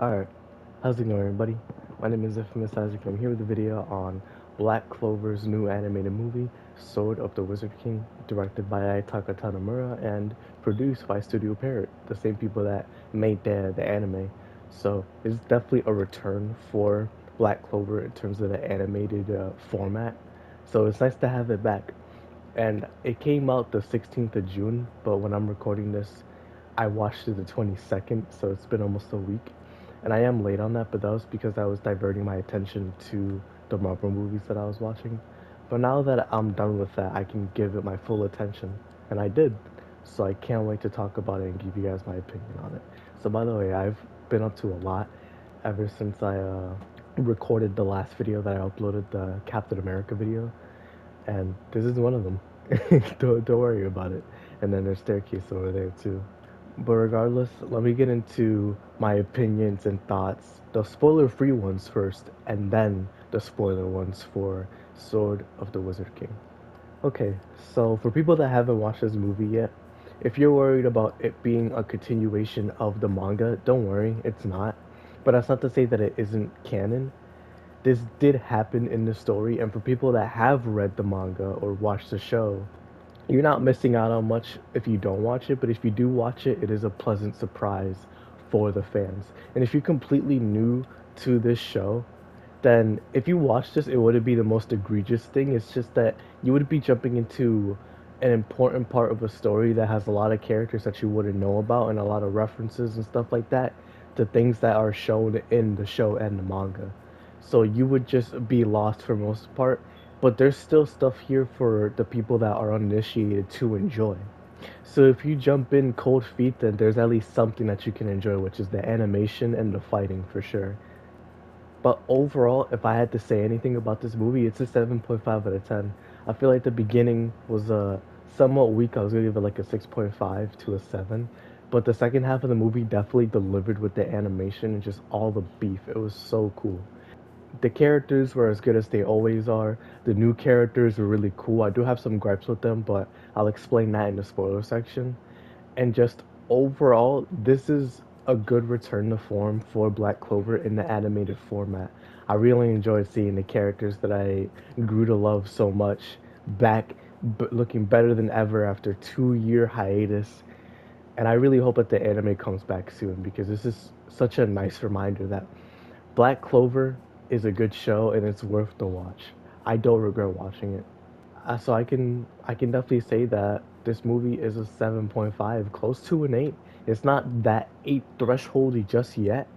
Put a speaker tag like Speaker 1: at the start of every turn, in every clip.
Speaker 1: Alright, how's it going everybody? My name is Infamous Isaac and I'm here with a video on Black Clover's new animated movie, Sword of the Wizard King, directed by Aitaka Tanamura and produced by Studio Parrot, the same people that made the anime. So it's definitely a return for Black Clover in terms of the animated format. So it's nice to have it back. And it came out the 16th of June, but when I'm recording this, I watched it the 22nd, so it's been almost a week. And I am late on that, but that was because I was diverting my attention to the Marvel movies that I was watching. But now that I'm done with that, I can give it my full attention, and I did. So I can't wait to talk about it and give you guys my opinion on it. So by the way, I've been up to a lot ever since I recorded the last video that I uploaded, the Captain America video, and this is one of them. Don't worry about it. And then there's staircase over there too. But regardless, let me get into my opinions and thoughts. The spoiler-free ones first, and then the spoiler ones for Sword of the Wizard King. Okay, so for people that haven't watched this movie yet, if you're worried about it being a continuation of the manga, don't worry, it's not. But that's not to say that it isn't canon. This did happen in the story, and for people that have read the manga or watched the show, you're not missing out on much if you don't watch it, but if you do watch it, it is a pleasant surprise for the fans. And if you're completely new to this show, then if you watch this, it wouldn't be the most egregious thing. It's just that you would be jumping into an important part of a story that has a lot of characters that you wouldn't know about and a lot of references and stuff like that to things that are shown in the show and the manga. So you would just be lost for most part, but there's still stuff here for the people that are uninitiated to enjoy. So if you jump in cold feet, then there's at least something that you can enjoy, which is the animation and the fighting for sure. But overall, if I had to say anything about this movie, it's a 7.5 out of 10. I feel like the beginning was somewhat weak. I was gonna give it like a 6.5 to a 7. But the second half of the movie definitely delivered with the animation and just all the beef. It was so cool. The characters were as good as they always are. The new characters were really cool. I do have some gripes with them, but I'll explain that in the spoiler section. And just overall, this is a good return to form for Black Clover in the animated format. I really enjoyed seeing the characters that I grew to love so much back, looking better than ever after 2 year hiatus. And I really hope that the anime comes back soon because this is such a nice reminder that Black Clover is a good show and it's worth the watch. I don't regret watching it. So I can definitely say that this movie is a 7.5, close to an 8. It's not that 8 thresholdy just yet,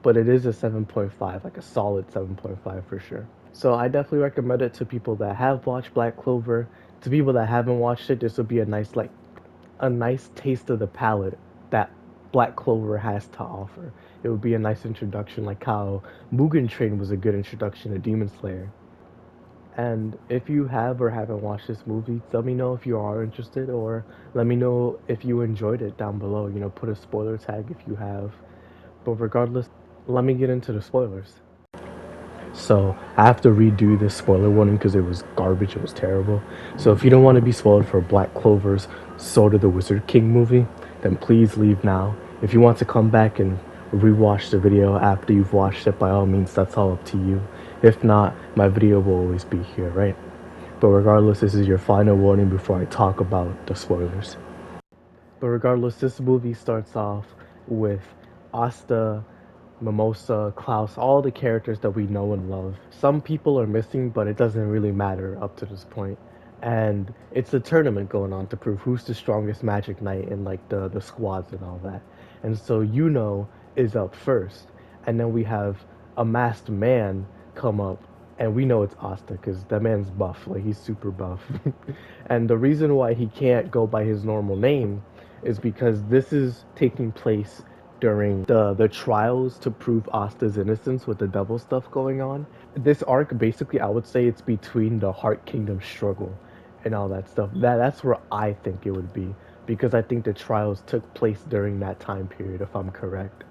Speaker 1: but it is a 7.5, like a solid 7.5 for sure. So I definitely recommend it to people that have watched Black Clover. To people that haven't watched it, this would be a nice taste of the palette that Black Clover has to offer. It would be a nice introduction, like how Mugen Train was a good introduction to Demon Slayer. And if you have or haven't watched this movie, let me know if you are interested, or let me know if you enjoyed it down below. Put a spoiler tag if you have. But regardless, let me get into the spoilers. So I have to redo this spoiler warning because it was garbage. It was terrible. So if you don't want to be spoiled for Black Clover's Sword of the Wizard King movie, then please leave now. If you want to come back and rewatch the video after you've watched it, by all means, that's all up to you. If not, my video will always be here, right? But regardless, this is your final warning before I talk about the spoilers. But regardless, this movie starts off with Asta, Mimosa, Klaus, all the characters that we know and love. Some people are missing, but it doesn't really matter up to this point. And it's a tournament going on to prove who's the strongest Magic Knight in like the squads and all that. And so is up first, and then we have a masked man come up, and we know it's Asta because that man's buff, like he's super buff. And the reason why he can't go by his normal name is because this is taking place during the trials to prove Asta's innocence with the devil stuff going on. This arc basically I would say it's between the Heart Kingdom struggle and all that stuff. That's where I think it would be because I think the trials took place during that time period if I'm correct.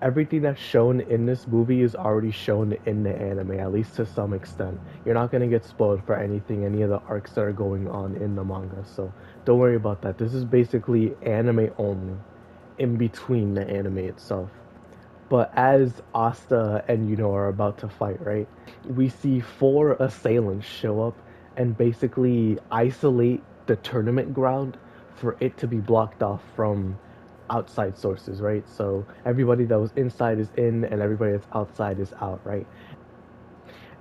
Speaker 1: Everything that's shown in this movie is already shown in the anime, at least to some extent. You're not gonna get spoiled for any of the arcs that are going on in the manga, so don't worry about that. This is basically anime only, in between the anime itself. But as Asta and are about to fight, right? We see four assailants show up and basically isolate the tournament ground for it to be blocked off from outside sources, right? So everybody that was inside is in and everybody that's outside is out, right?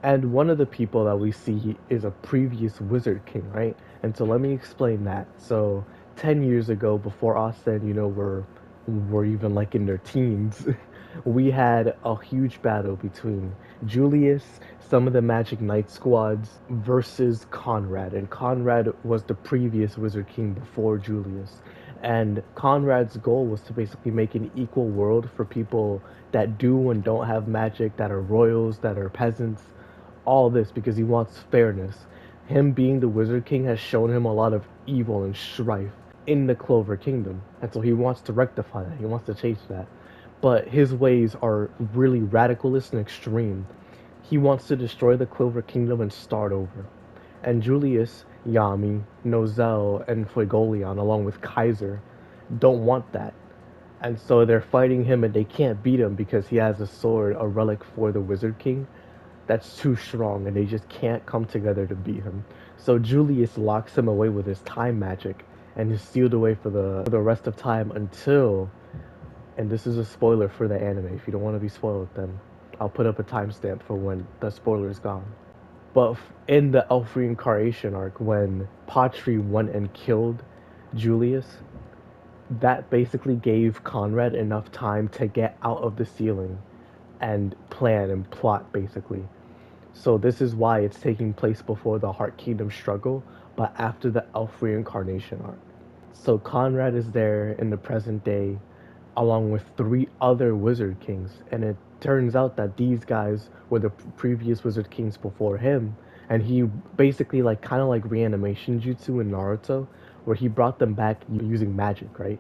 Speaker 1: And one of the people that we see is a previous Wizard King, right? And so let me explain that. So 10 years ago, before Austin, were even like in their teens, we had a huge battle between Julius, some of the Magic Knight squads, versus Conrad. And Conrad was the previous Wizard King before Julius. And Conrad's goal was to basically make an equal world for people that do and don't have magic, that are royals, that are peasants, all this because he wants fairness. Him being the Wizard King has shown him a lot of evil and strife in the Clover Kingdom, and so he wants to rectify that. He wants to change that. But his ways are really radicalist and extreme. He wants to destroy the Clover Kingdom and start over. And Julius, Yami, Nozel, and Fuegoleon, along with Kaiser, don't want that. And so they're fighting him and they can't beat him because he has a sword, a relic for the Wizard King, that's too strong and they just can't come together to beat him. So Julius locks him away with his time magic and is sealed away for the rest of time until, and this is a spoiler for the anime. If you don't want to be spoiled, then I'll put up a timestamp for when the spoiler is gone. But in the Elf reincarnation arc, when Patri went and killed Julius, that basically gave Conrad enough time to get out of the ceiling and plan and plot basically. So this is why it's taking place before the Heart Kingdom struggle, but after the Elf reincarnation arc. So Conrad is there in the present day, along with three other Wizard Kings, and it turns out that these guys were the previous Wizard Kings before him, and he basically like kind of like reanimation jutsu in Naruto, where he brought them back using magic, right?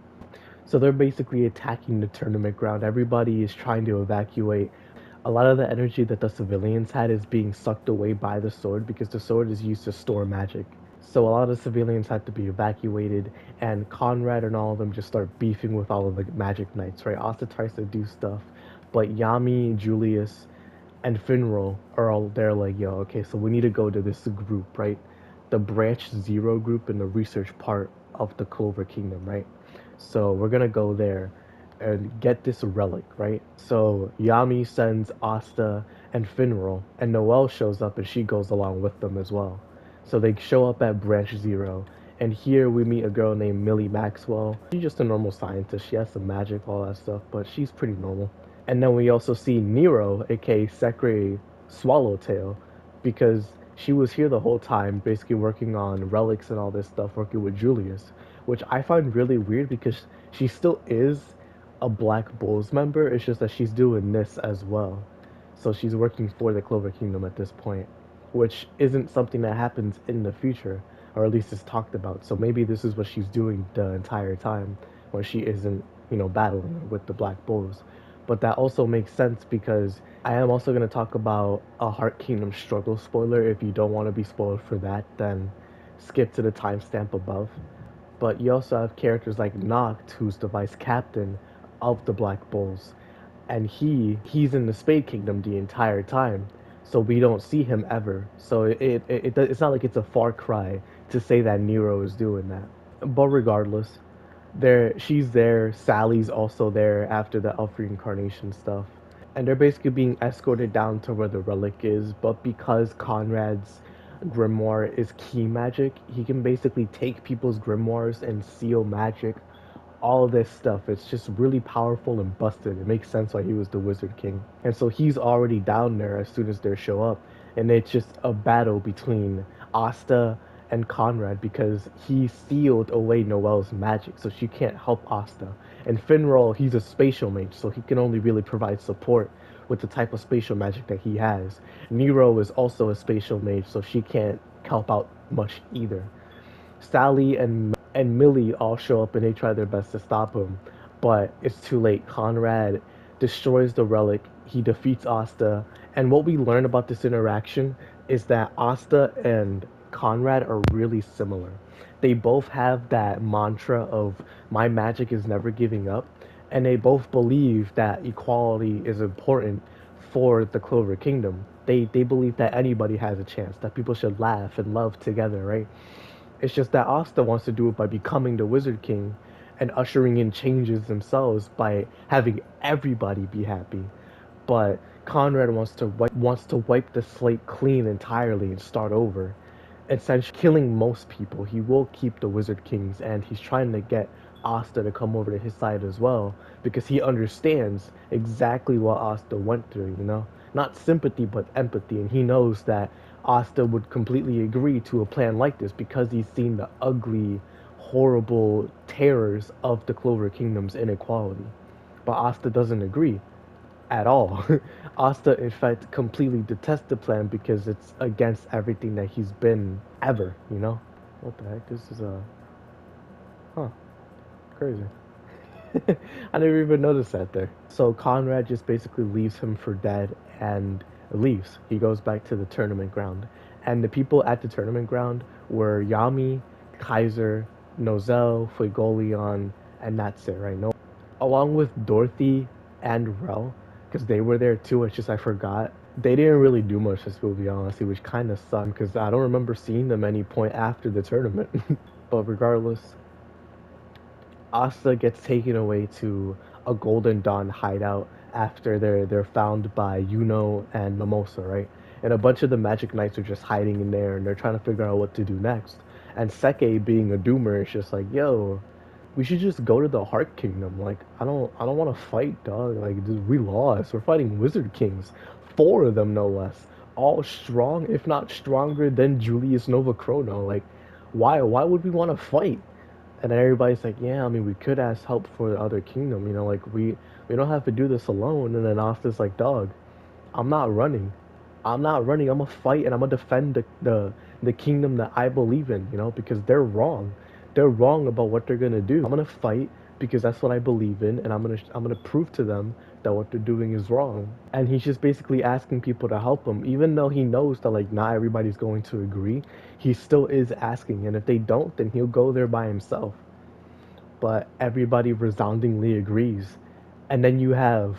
Speaker 1: So they're basically attacking the tournament ground. Everybody is trying to evacuate. A lot of the energy that the civilians had is being sucked away by the sword because the sword is used to store magic. So a lot of the civilians had to be evacuated, and Conrad and all of them just start beefing with all of the magic knights, right? Asta tries to do stuff, but Yami, Julius, and Finral are all there like, yo, okay, so we need to go to this group, right? The Branch Zero group in the research part of the Clover Kingdom, right? So we're gonna go there and get this relic, right? So Yami sends Asta and Finral, and Noelle shows up and she goes along with them as well. So they show up at Branch Zero, and here we meet a girl named Millie Maxwell. She's just a normal scientist. She has some magic, all that stuff, but she's pretty normal. And then we also see Nero, aka Sekre Swallowtail, because she was here the whole time, basically working on relics and all this stuff, working with Julius, which I find really weird because she still is a Black Bulls member. It's just that she's doing this as well. So she's working for the Clover Kingdom at this point, which isn't something that happens in the future, or at least is talked about. So maybe this is what she's doing the entire time when she isn't, battling with the Black Bulls. But that also makes sense because I am also going to talk about a Heart Kingdom struggle spoiler. If you don't want to be spoiled for that, then skip to the timestamp above. But you also have characters like Noct, who's the vice captain of the Black Bulls, and he's in the Spade Kingdom the entire time, so we don't see him ever. So it's not like it's a far cry to say that Nero is doing that. But regardless, she's there. Sally's also there after the elf reincarnation stuff, and they're basically being escorted down to where the relic is. But because Conrad's grimoire is key magic, he can basically take people's grimoires and seal magic, all of this stuff. It's just really powerful and busted. It makes sense why he was the Wizard King. And so he's already down there as soon as they show up. And it's just a battle between Asta and Conrad because he sealed away Noelle's magic, so she can't help Asta. And Finral, he's a spatial mage, so he can only really provide support with the type of spatial magic that he has. Nero is also a spatial mage, so she can't help out much either. Sally and Millie all show up and they try their best to stop him, but it's too late. Conrad destroys the relic. He defeats Asta, and what we learn about this interaction is that Asta and Conrad are really similar. They both have that mantra of my magic is never giving up, and they both believe that equality is important for the Clover Kingdom. They believe that anybody has a chance, that people should laugh and love together, right? It's just that Asta wants to do it by becoming the Wizard King and ushering in changes themselves by having everybody be happy. But Conrad wants to wipe the slate clean entirely and start over, essentially killing most people. He will keep the Wizard Kings, and he's trying to get Asta to come over to his side as well because he understands exactly what Asta went through. Not sympathy but empathy, and he knows that Asta would completely agree to a plan like this because he's seen the ugly, horrible terrors of the Clover Kingdom's inequality. But Asta doesn't agree at all. Asta, in fact, completely detests the plan because it's against everything that he's been ever. What the heck? This is huh, crazy. I never even noticed that there. So Conrad just basically leaves him for dead and leaves. He goes back to the tournament ground. And the people at the tournament ground were Yami, Kaiser, Nozel, Fuegoleon, and that's it, right? No, along with Dorothy and Rel, because they were there too. It's just I forgot. They didn't really do much this movie, honestly, which kind of sucked because I don't remember seeing them any point after the tournament. But regardless, Asta gets taken away to a Golden Dawn hideout after they're found by Yuno and Mimosa, right? And a bunch of the Magic Knights are just hiding in there and they're trying to figure out what to do next. And Seke, being a doomer, is just like, yo, we should just go to the Heart Kingdom. Like, I don't want to fight, dog. Like, we lost. We're fighting Wizard Kings, four of them no less, all strong, if not stronger than Julius Nova Chrono. Like, why would we want to fight? And then everybody's like, yeah, I mean, we could ask help for the other kingdom, like we don't have to do this alone. And then Asta's like, dog, I'm not running. I'm not running. I'm gonna fight and I'm gonna defend the kingdom that I believe in, because they're wrong. They're wrong about what they're gonna do. I'm gonna fight because that's what I believe in, and I'm gonna prove to them that what they're doing is wrong. And he's just basically asking people to help him, even though he knows that like not everybody's going to agree. He still is asking, and if they don't, then he'll go there by himself. But everybody resoundingly agrees. And then you have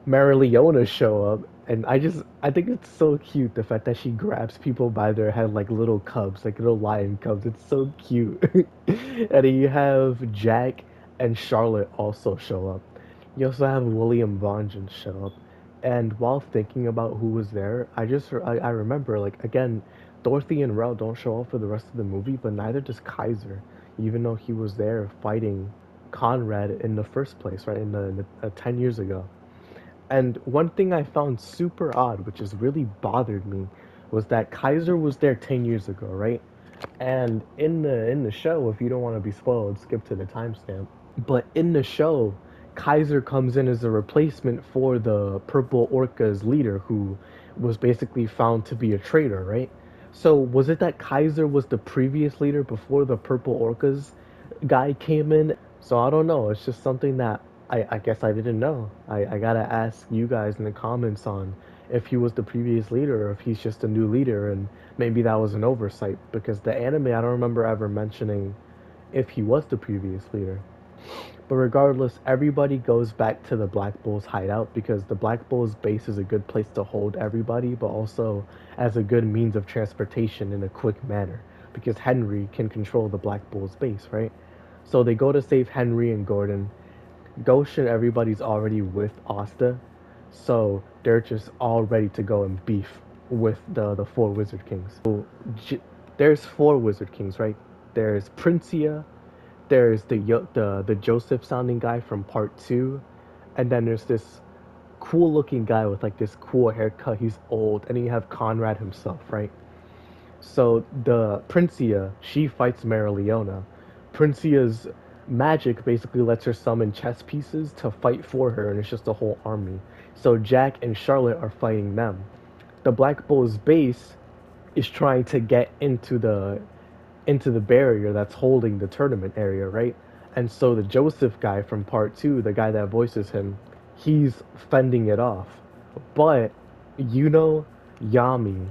Speaker 1: Marileona show up, and I think it's so cute the fact that she grabs people by their head like little cubs, like little lion cubs. It's so cute. And then you have Jack and Charlotte also show up. You also have William Vongen show up. And while thinking about who was there, I remember like again, Dorothy and Rel don't show up for the rest of the movie, but neither does Kaiser, even though he was there fighting Conrad in the first place, right? In the 10 years ago. And one thing I found super odd, which has really bothered me, was that Kaiser was there 10 years ago, right? And in the show, if you don't want to be spoiled, skip to the timestamp. But in the show, Kaiser comes in as a replacement for the Purple Orca's leader, who was basically found to be a traitor, right? So was it that Kaiser was the previous leader before the Purple Orca's guy came in? So I don't know. It's just something that I guess I didn't know. I gotta ask you guys in the comments on if he was the previous leader or if he's just a new leader, and maybe that was an oversight because the anime I don't remember ever mentioning if he was the previous leader. But regardless, everybody goes back to the Black Bulls hideout because the Black Bulls base is a good place to hold everybody, but also as a good means of transportation in a quick manner because Henry can control the Black Bulls base, right? So they go to save Henry and Gordon. Ghost and everybody's already with Asta, so they're just all ready to go and beef with the four Wizard Kings. So there's four Wizard Kings, right? There's Princia, there's the Joseph sounding guy from part two, and then there's this cool looking guy with like this cool haircut. He's old, and then you have Conrad himself, right? So the Princia, she fights Marileona. Princia's magic basically lets her summon chess pieces to fight for her, and it's just a whole army. So Jack and Charlotte are fighting them. The Black Bull's base is trying to get into the barrier that's holding the tournament area, right? And so the Joseph guy from part two, the guy that voices him, he's fending it off. But Yami,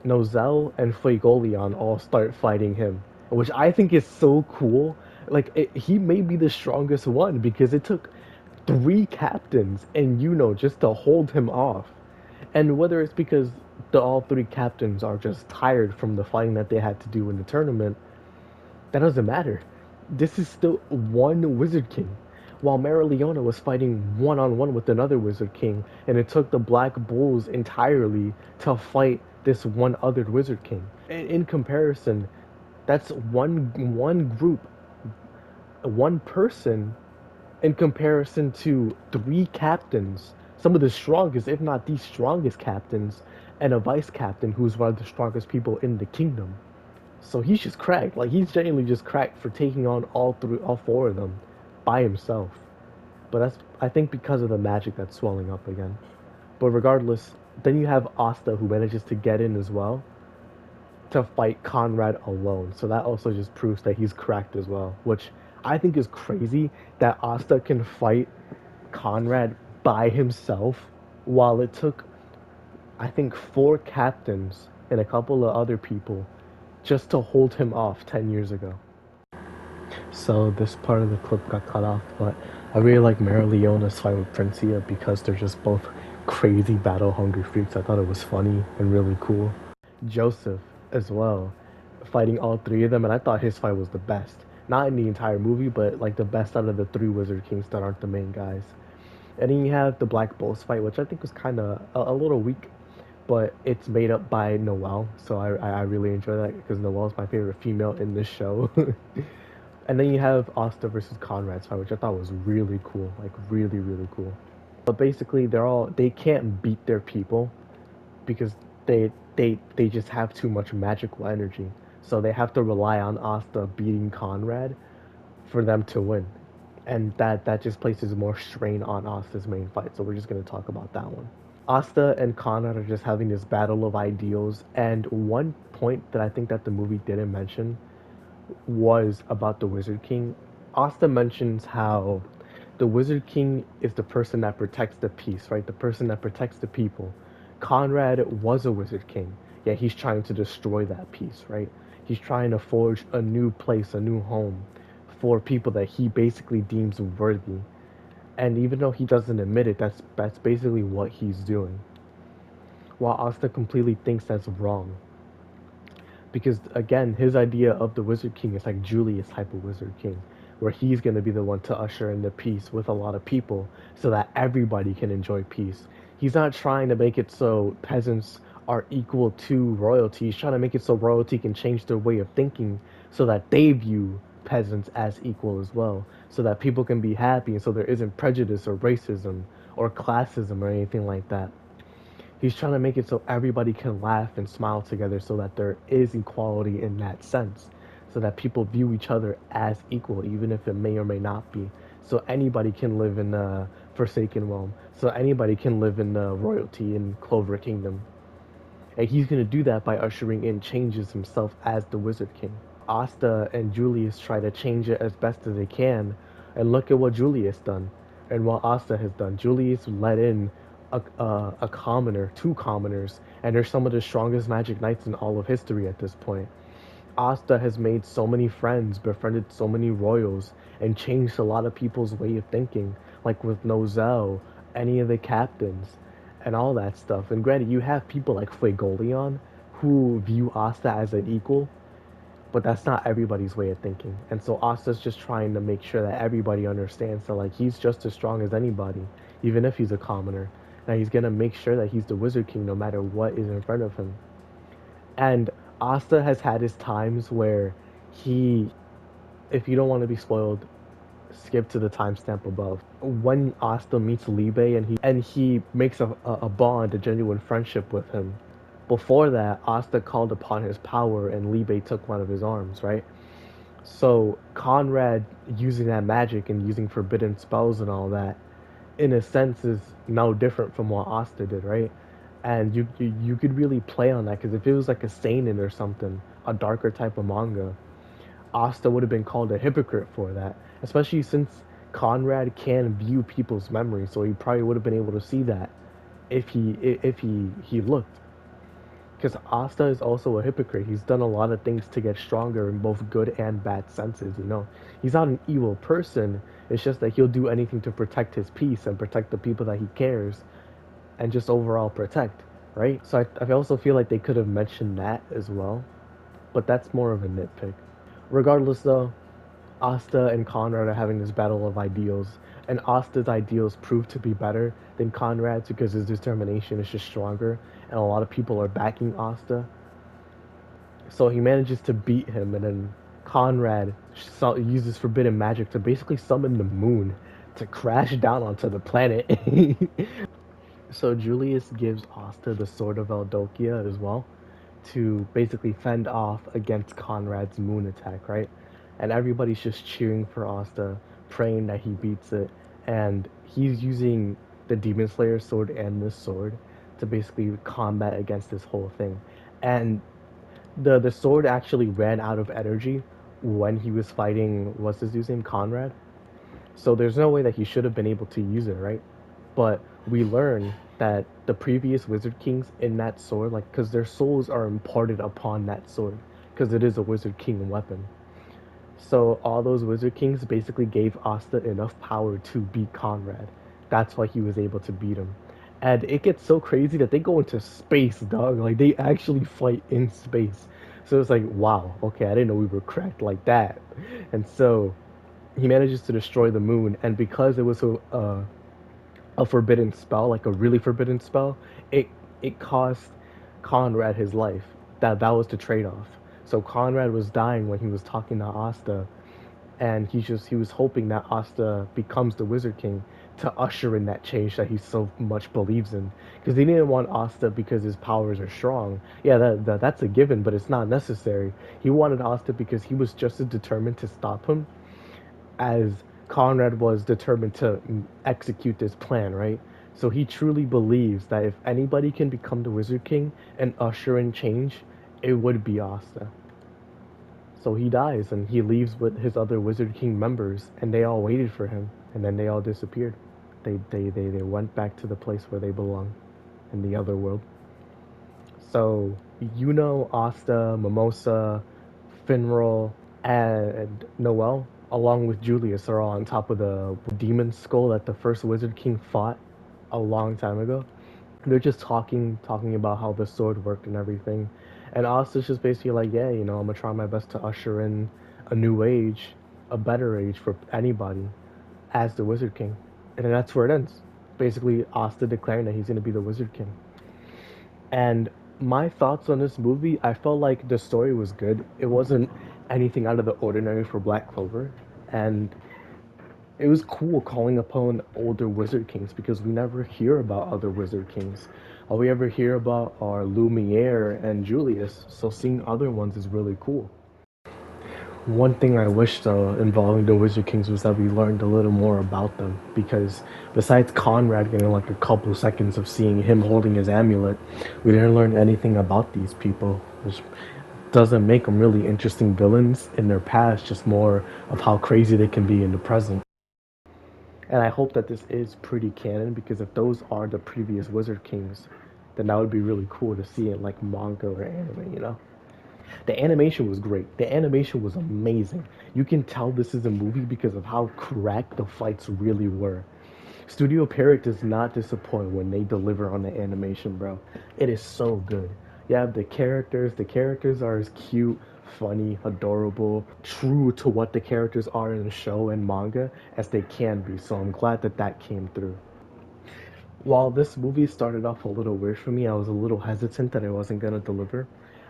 Speaker 1: Nozel, and Fuegoleon all start fighting him, which I think is so cool. Like he may be the strongest one because it took three captains and just to hold him off. And whether it's because all three captains are just tired from the fighting that they had to do in the tournament, that doesn't matter. This is still one Wizard King. While Marileona was fighting one on one with another Wizard King, and it took the Black Bulls entirely to fight this one other Wizard King. In comparison, that's one group, one person in comparison to three captains, some of the strongest, if not the strongest captains, and a vice captain who's one of the strongest people in the kingdom. So he's just cracked. Like he's genuinely just cracked for taking on all four of them by himself. But that's I think because of the magic that's swelling up again. But regardless, then you have Asta who manages to get in as well to fight Conrad alone. So that also just proves that he's cracked as well, which I think is crazy that Asta can fight Conrad by himself while it took I think four captains and a couple of other people just to hold him off 10 years ago. So this part of the clip got cut off, but I really like Marileona's fight with Princia because they're just both crazy battle hungry freaks. I thought it was funny and really cool. Joseph as well, fighting all three of them, and I thought his fight was the best. Not in the entire movie, but like the best out of the three Wizard Kings that aren't the main guys. And then you have the Black Bulls fight, which I think was kind of a little weak, but it's made up by Noelle, so I really enjoy that because Noelle is my favorite female in this show. And then you have Asta versus Conrad's fight, which I thought was really cool, like really really cool. But basically, they can't beat their people because they just have too much magical energy, so they have to rely on Asta beating Conrad for them to win, and that just places more strain on Asta's main fight. So we're just gonna talk about that one. Asta and Conrad are just having this battle of ideals, and one point that I think that the movie didn't mention was about the Wizard King. Asta mentions how the Wizard King is the person that protects the peace, right? The person that protects the people. Conrad was a Wizard King, yet he's trying to destroy that peace, right? He's trying to forge a new place, a new home for people that he basically deems worthy. And even though he doesn't admit it, that's basically what he's doing. While Asta completely thinks that's wrong, because again, his idea of the Wizard King is like Julius type of Wizard King, where he's gonna be the one to usher in the peace with a lot of people, so that everybody can enjoy peace. He's not trying to make it so peasants are equal to royalty. He's trying to make it so royalty can change their way of thinking, so that they view peasants as equal as well, so that people can be happy, and so there isn't prejudice or racism or classism or anything like that. He's trying to make it so everybody can laugh and smile together so that there is equality in that sense. So that people view each other as equal, even if it may or may not be. So anybody can live in the Forsaken Realm. So anybody can live in the royalty in Clover Kingdom. And he's going to do that by ushering in changes himself as the Wizard King. Asta and Julius try to change it as best as they can. And look at what Julius done and what Asta has done. Julius let in a commoner, two commoners, and they're some of the strongest magic knights in all of history at this point. Asta has made so many friends, befriended so many royals, and changed a lot of people's way of thinking, like with Nozel, any of the captains, and all that stuff. And granted, you have people like Fuegoleon who view Asta as an equal, but that's not everybody's way of thinking. And so Asta's just trying to make sure that everybody understands that like he's just as strong as anybody, even if he's a commoner. Now he's gonna make sure that he's the Wizard King no matter what is in front of him. And Asta has had his times where he, if you don't want to be spoiled, skip to the timestamp above. When Asta meets Libe and he makes a bond, a genuine friendship with him. Before that, Asta called upon his power and Libe took one of his arms, right? So Conrad using that magic and using forbidden spells and all that, in a sense, is no different from what Asta did, right? And you could really play on that because if it was like a seinen or something, a darker type of manga, Asta would have been called a hypocrite for that, especially since Conrad can view people's memories, so he probably would have been able to see that if he looked, Because Asta is also a hypocrite. He's done a lot of things to get stronger in both good and bad senses, you know. He's not an evil person. It's just that he'll do anything to protect his peace and protect the people that he cares and just overall protect, right? So I also feel like they could have mentioned that as well, but that's more of a nitpick. Regardless, though, Asta and Conrad are having this battle of ideals, and Asta's ideals prove to be better than Conrad's because his determination is just stronger, and a lot of people are backing Asta. So he manages to beat him, and then Conrad uses forbidden magic to basically summon the moon to crash down onto the planet. So Julius gives Asta the Sword of Eldokia as well to basically fend off against Conrad's moon attack, right? And everybody's just cheering for Asta, praying that he beats it. And he's using the Demon Slayer sword and this sword to basically combat against this whole thing. And the sword actually ran out of energy when he was fighting what's his name, Conrad. So there's no way that he should have been able to use it, right? But we learn that the previous Wizard Kings in that sword, like, because their souls are imparted upon that sword, because it is a Wizard King weapon. So all those Wizard Kings basically gave Asta enough power to beat Conrad. That's why he was able to beat him. And it gets so crazy that they go into space, dog. Like they actually fight in space. So it's like, wow, okay, I didn't know we were cracked like that. And so he manages to destroy the moon, and because it was a forbidden spell, like a really forbidden spell, it it cost Conrad his life. That was the trade off. So Conrad was dying when he was talking to Asta, and he was hoping that Asta becomes the Wizard King to usher in that change that he so much believes in. Because he didn't want Asta because his powers are strong. Yeah, that's a given, but it's not necessary. He wanted Asta because he was just as determined to stop him as Conrad was determined to execute this plan, right? So he truly believes that if anybody can become the Wizard King and usher in change, it would be Asta. So he dies and he leaves with his other Wizard King members, and they all waited for him, and then they all disappeared. They went back to the place where they belong, in the other world. So Asta, Mimosa, Finral, and Noel, along with Julius, are all on top of the demon skull that the first Wizard King fought a long time ago. They're just talking about how the sword worked and everything. And Asta's just basically like, yeah, I'm gonna try my best to usher in a new age, a better age for anybody as the Wizard King. And then that's where it ends. Basically, Asta declaring that he's gonna be the Wizard King. And my thoughts on this movie, I felt like the story was good. It wasn't anything out of the ordinary for Black Clover. And it was cool calling upon older Wizard Kings because we never hear about other Wizard Kings. All we ever hear about are Lumiere and Julius, so seeing other ones is really cool. One thing I wish, though, involving the Wizard Kings was that we learned a little more about them, because besides Conrad getting like a couple seconds of seeing him holding his amulet, we didn't learn anything about these people, which doesn't make them really interesting villains in their past, just more of how crazy they can be in the present. And I hope that this is pretty canon, because if those are the previous Wizard Kings, then that would be really cool to see in like manga or anime. The animation was great. The animation was amazing. You can tell this is a movie because of how correct the fights really were. Studio Parrot does not disappoint when they deliver on the animation, bro. It is so good. You have the characters. The characters are as cute, funny, adorable, true to what the characters are in the show and manga as they can be. So I'm glad that that came through. While this movie started off a little weird for me, I was a little hesitant that it wasn't gonna deliver.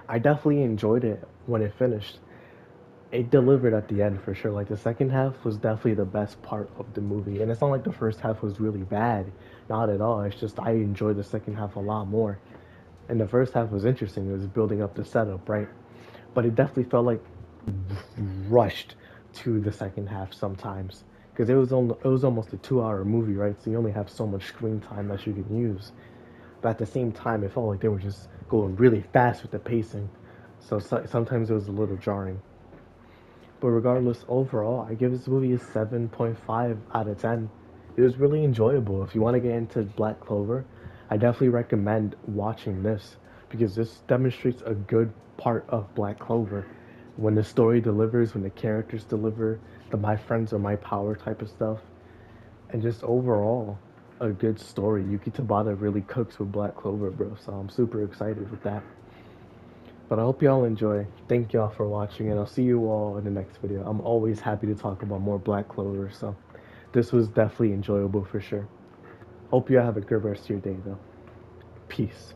Speaker 1: I definitely enjoyed it when it finished. It delivered at the end for sure. Like the second half was definitely the best part of the movie, and it's not like the first half was really bad. Not at all. It's just I enjoyed the second half a lot more. And the first half was interesting. It was building up the setup, right? But it definitely felt like rushed to the second half sometimes because it was almost a 2 hour movie, right? So you only have so much screen time that you can use. But at the same time, it felt like they were just going really fast with the pacing. So sometimes it was a little jarring. But regardless, overall, I give this movie a 7.5 out of 10. It was really enjoyable. If you want to get into Black Clover, I definitely recommend watching this because this demonstrates a good part of Black Clover. When the story delivers, when the characters deliver, the my friends are my power type of stuff, and just overall, a good story. Yuki Tabata really cooks with Black Clover, bro. So I'm super excited with that. But I hope y'all enjoy. Thank y'all for watching, and I'll see you all in the next video. I'm always happy to talk about more Black Clover, so this was definitely enjoyable for sure. Hope you have a good rest of your day, though. Peace.